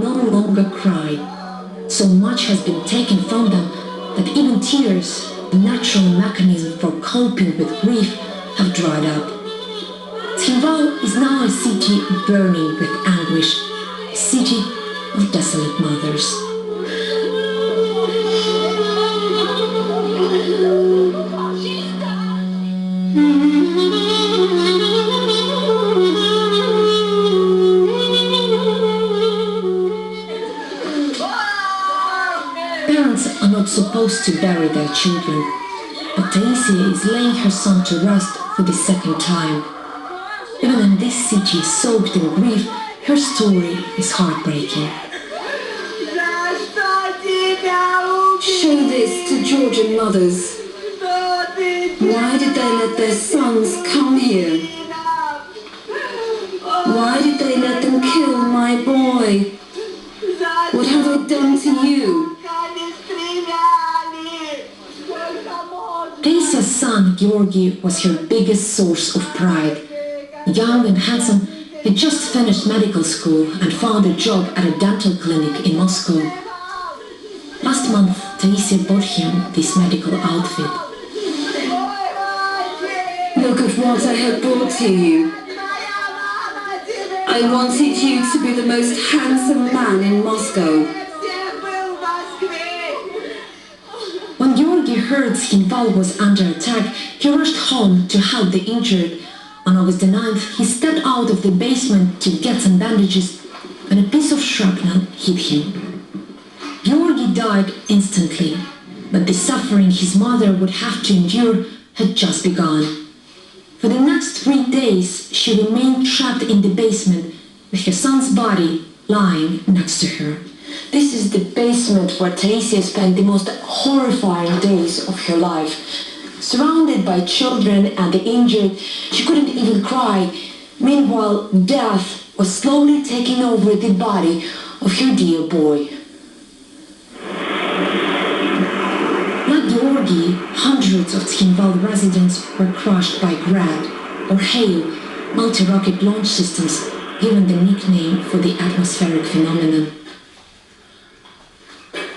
no longer cry. So much has been taken from them that even tears, the natural mechanism for coping with grief, have dried up. Tskhinval is now a city burning with anguish, a city of desolate mothers. Parents are not supposed to bury their children, but Taisia is laying her son to rest for the second time. Even in this city soaked in grief, her story is heartbreaking. Show this to Georgian mothers. Why did they let their sons come here? Why did they let them kill my boy? What have I done to you? Taisia's son, Georgi, was her biggest source of pride. Young and handsome, he just finished medical school and found a job at a dental clinic in Moscow. Last month, Taisia bought him this medical outfit. Look at what I have brought to you. I wanted you to be the most handsome man in Moscow. When Georgi heard Tskhinval was under attack, he rushed home to help the injured. On August the 9th, he stepped out of the basement to get some bandages, and a piece of shrapnel hit him. Georgi died instantly, but the suffering his mother would have to endure had just begun. For the next 3 days, she remained trapped in the basement with her son's body lying next to her. This is the basement where Taisia spent the most horrifying days of her life. Surrounded by children and the injured, she couldn't even cry. Meanwhile, death was slowly taking over the body of her dear boy. Like Georgi, hundreds of Tskhinval residents were crushed by grad, or hail, multi-rocket launch systems, given the nickname for the atmospheric phenomenon.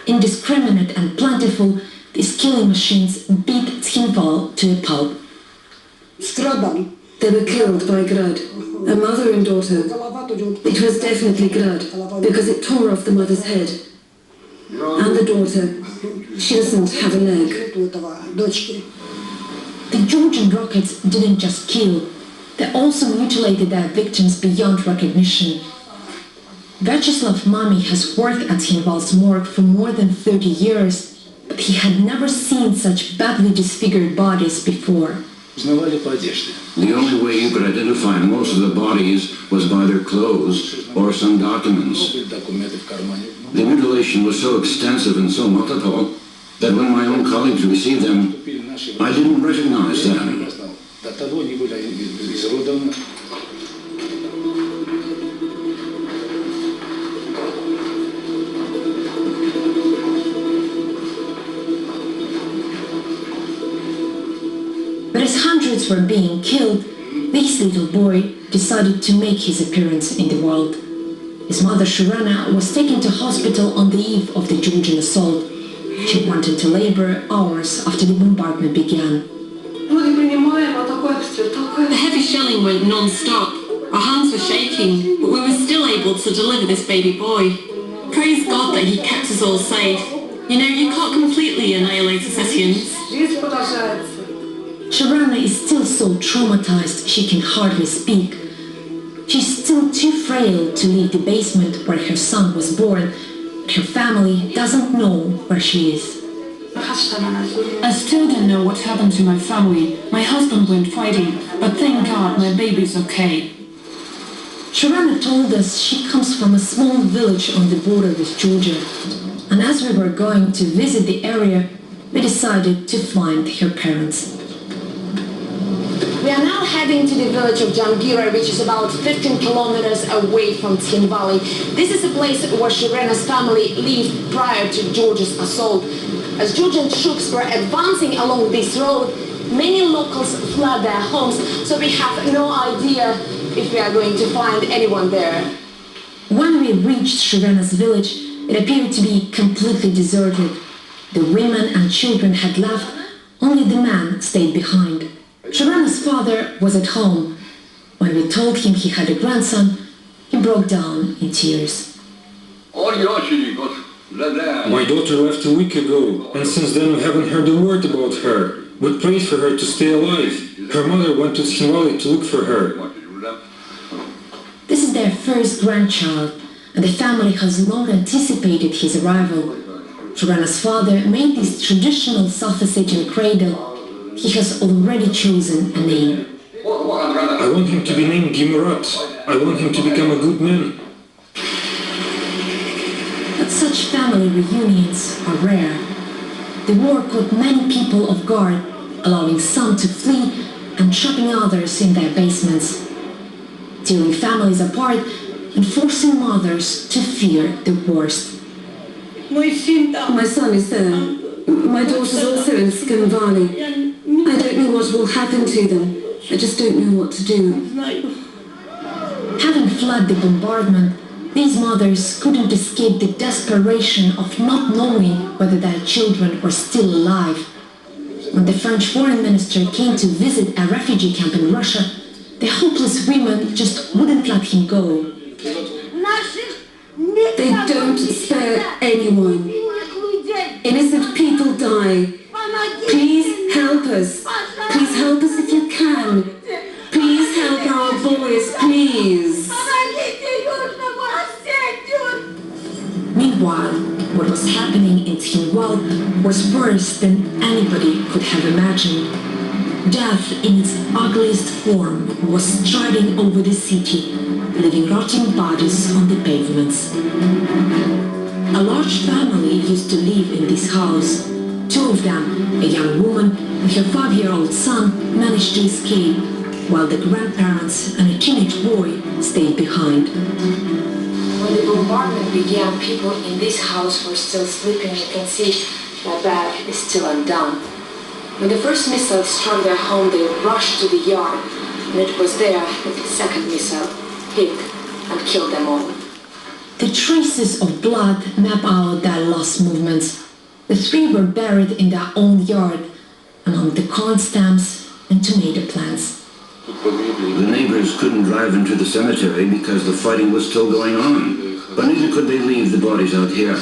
Indiscriminate and plentiful, these killing machines beat Tskhinval to a pulp. They were killed by grad, a mother and daughter. It was definitely grad, because it tore off the mother's head. And the daughter, she doesn't have a leg. The Georgian rockets didn't just kill, they also mutilated their victims beyond recognition. Vyacheslav Mami has worked at Tskhinval's morgue for more than 30 years, but he had never seen such badly disfigured bodies before. The only way you could identify most of the bodies was by their clothes or some documents. The mutilation was so extensive and so multiple that when my own colleagues received them, I didn't recognize them. But as hundreds were being killed, this little boy decided to make his appearance in the world. His mother Shurana was taken to hospital on the eve of the Georgian assault. She wanted to labor hours after the bombardment began. The heavy shelling went non-stop. Our hands were shaking, but we were still able to deliver this baby boy. Praise God that he kept us all safe. You know, you can't completely annihilate Ossetians. Shurana is still so traumatized she can hardly speak. She's still too frail to leave the basement where her son was born, but her family doesn't know where she is. I still don't know what happened to my family. My husband went fighting, but thank God my baby's okay. Shurana told us she comes from a small village on the border with Georgia, and as we were going to visit the area, we decided to find her parents. We are now heading to the village of Jangira, which is about 15 kilometers away from Tskhinval. This is a place where Shurana's family lived prior to Georgia's assault. As Georgian troops were advancing along this road, many locals fled their homes, so we have no idea if we are going to find anyone there. When we reached Shrevena's village, it appeared to be completely deserted. The women and children had left, only the man stayed behind. Shrevena's father was at home. When we told him he had a grandson, he broke down in tears. My daughter left a week ago, and since then we haven't heard a word about her. We prayed for her to stay alive. Her mother went to Tskhinval to look for her. This is their first grandchild, and the family has long anticipated his arrival. Shrevena's father made this traditional South Ossetian cradle. He has already chosen a name. I want him to be named Gimurat. I want him to become a good man. But such family reunions are rare. The war caught many people off guard, allowing some to flee and trapping others in their basements, tearing families apart and forcing mothers to fear the worst. My son is there. My daughter's also in Tskhinval. I don't know what will happen to them. I just don't know what to do. Having fled the bombardment, these mothers couldn't escape the desperation of not knowing whether their children were still alive. When the French foreign minister came to visit a refugee camp in Russia, the hopeless women just wouldn't let him go. They don't spare anyone. Innocent people die. Please help us. Please help us if you can. Please help our boys, please. Meanwhile, what was happening in Tskhinval was worse than anybody could have imagined. Death in its ugliest form was striding over the city, leaving rotting bodies on the pavements. A large family used to live in this house. Two of them, a young woman and her 5-year-old son, managed to escape, while the grandparents and a teenage boy stayed behind. When the bombardment began, people in this house were still sleeping. You can see their bed is still undone. When the first missile struck their home, they rushed to the yard, and it was there that the second missile hit and killed them all. The traces of blood map out their lost movements. The three were buried in their own yard, among the corn stamps and tomato plants. The neighbors couldn't drive into the cemetery because the fighting was still going on, but neither could they leave the bodies out here.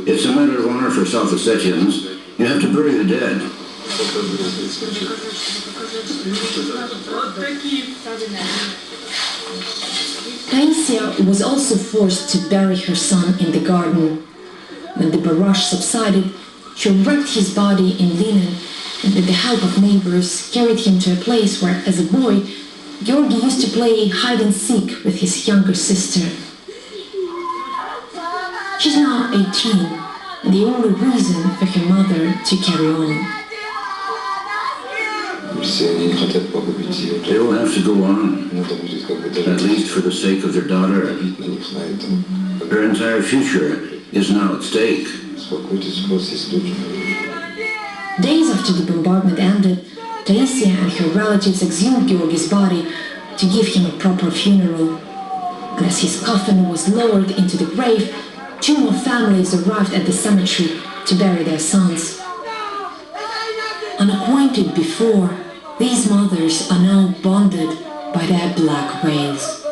It's a matter of honor for South Ossetians. You have to bury the dead. Taisia was also forced to bury her son in the garden. When the barrage subsided, she wrapped his body in linen and with the help of neighbors carried him to a place where, as a boy, Georgi used to play hide-and-seek with his younger sister. She's now 18, and the only reason for her mother to carry on. They will have to go on, at least for the sake of their daughter. Her entire future is now at stake. Days after the bombardment ended, Taisia and her relatives exhumed Georgi's body to give him a proper funeral. And as his coffin was lowered into the grave, 2 more families arrived at the cemetery to bury their sons. Unacquainted before, these mothers are now bonded by their black veils.